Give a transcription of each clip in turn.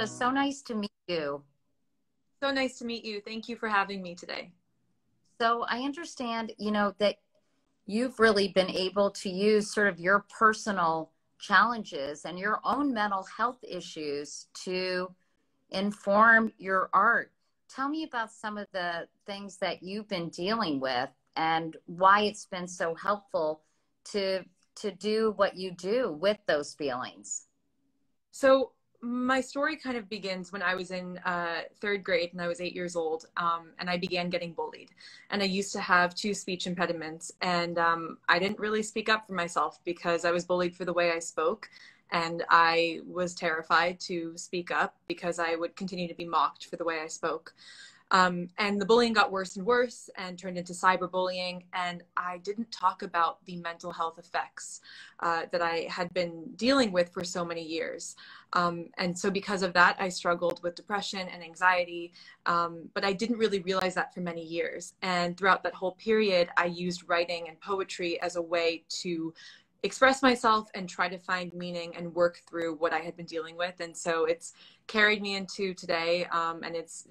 Aija, so nice to meet you. So nice to meet you. Thank you for having me today. So I understand, that you've really been able to use sort of your personal challenges and your own mental health issues to inform your art. Tell me about some of the things that you've been dealing with and why it's been so helpful to do what you do with those feelings. So my story kind of begins when I was in third grade and I was 8 years old, and I began getting bullied. And I used to have two speech impediments, and I didn't really speak up for myself because I was bullied for the way I spoke. And I was terrified to speak up because I would continue to be mocked for the way I spoke. And the bullying got worse and worse and turned into cyberbullying. And I didn't talk about the mental health effects that I had been dealing with for so many years. And so because of that, I struggled with depression and anxiety, but I didn't really realize that for many years. And throughout that whole period, I used writing and poetry as a way to express myself and try to find meaning and work through what I had been dealing with. And so it's carried me into today, and it's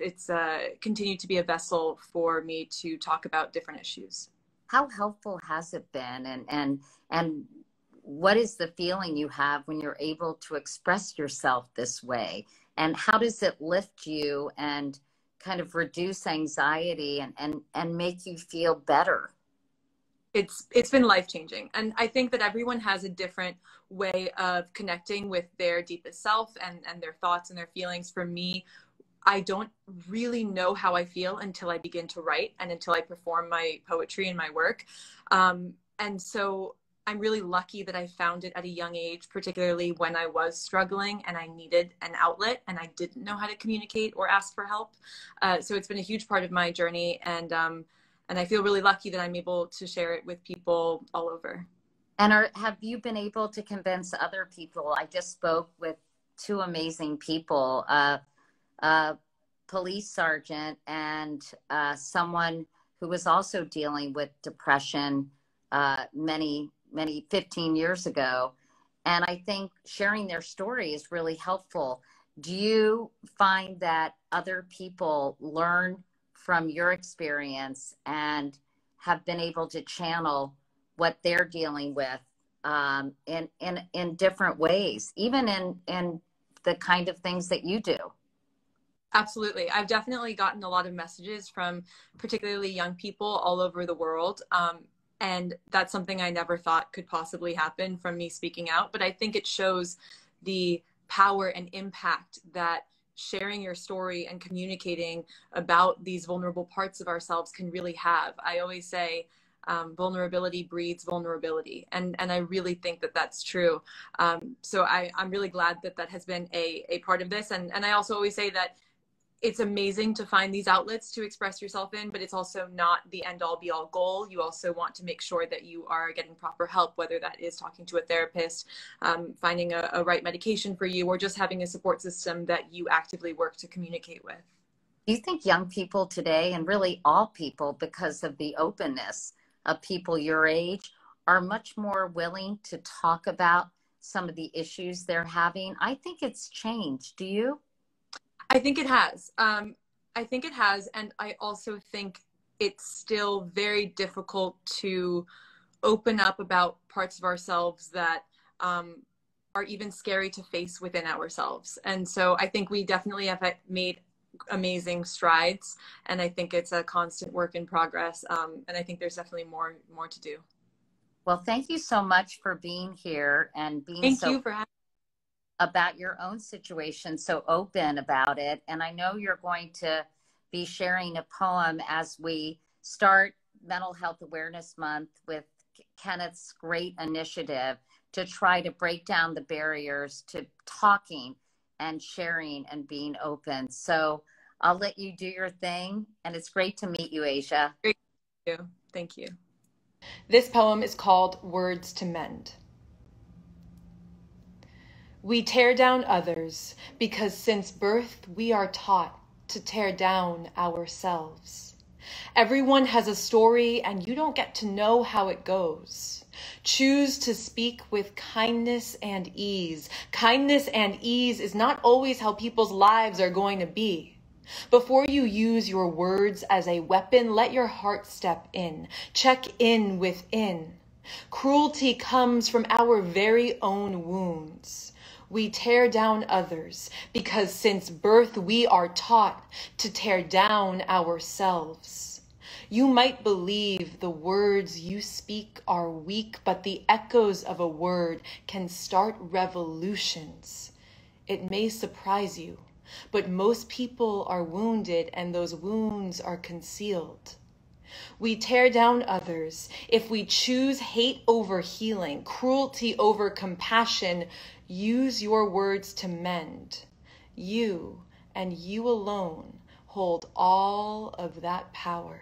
continued to be a vessel for me to talk about different issues. How helpful has it been, and what is the feeling you have when you're able to express yourself this way? And how does it lift you and kind of reduce anxiety and make you feel better? It's been life-changing. And I think that everyone has a different way of connecting with their deepest self and their thoughts and their feelings. For me, I don't really know how I feel until I begin to write and until I perform my poetry and my work. And so I'm really lucky that I found it at a young age, particularly when I was struggling and I needed an outlet and I didn't know how to communicate or ask for help. So it's been a huge part of my journey. And I feel really lucky that I'm able to share it with people all over. And have you been able to convince other people? I just spoke with two amazing people, a police sergeant and someone who was also dealing with depression many 15 years ago. And I think sharing their story is really helpful. Do you find that other people learn from your experience and have been able to channel what they're dealing with in different ways, even in the kind of things that you do? Absolutely. I've definitely gotten a lot of messages from particularly young people all over the world. And that's something I never thought could possibly happen from me speaking out. But I think it shows the power and impact that sharing your story and communicating about these vulnerable parts of ourselves can really have. I always say vulnerability breeds vulnerability. And I really think that that's true. So I'm really glad that that has been a part of this. And I also always say that it's amazing to find these outlets to express yourself in, but it's also not the end all be all goal. You also want to make sure that you are getting proper help, whether that is talking to a therapist, finding a right medication for you, or just having a support system that you actively work to communicate with. Do you think young people today, and really all people, because of the openness of people your age, are much more willing to talk about some of the issues they're having? I think it's changed. Do you? I think it has. I think it has. And I also think it's still very difficult to open up about parts of ourselves that are even scary to face within ourselves. And so I think we definitely have made amazing strides. And I think it's a constant work in progress. And I think there's definitely more to do. Well, thank you so much for being here and being Thank you for having about your own situation, so open about it. And I know you're going to be sharing a poem as we start Mental Health Awareness Month with Kenneth's great initiative to try to break down the barriers to talking and sharing and being open. So I'll let you do your thing. And it's great to meet you, Aija. Thank you. Thank you. This poem is called Words to Mend. We tear down others because since birth we are taught to tear down ourselves. Everyone has a story, and you don't get to know how it goes. Choose to speak with kindness and ease. Kindness and ease is not always how people's lives are going to be. Before you use your words as a weapon, let your heart step in. Check in within. Cruelty comes from our very own wounds. We tear down others because since birth we are taught to tear down ourselves. You might believe the words you speak are weak, but the echoes of a word can start revolutions. It may surprise you, but most people are wounded and those wounds are concealed. We tear down others if we choose hate over healing, cruelty over compassion. Use your words to mend. You and you alone hold all of that power.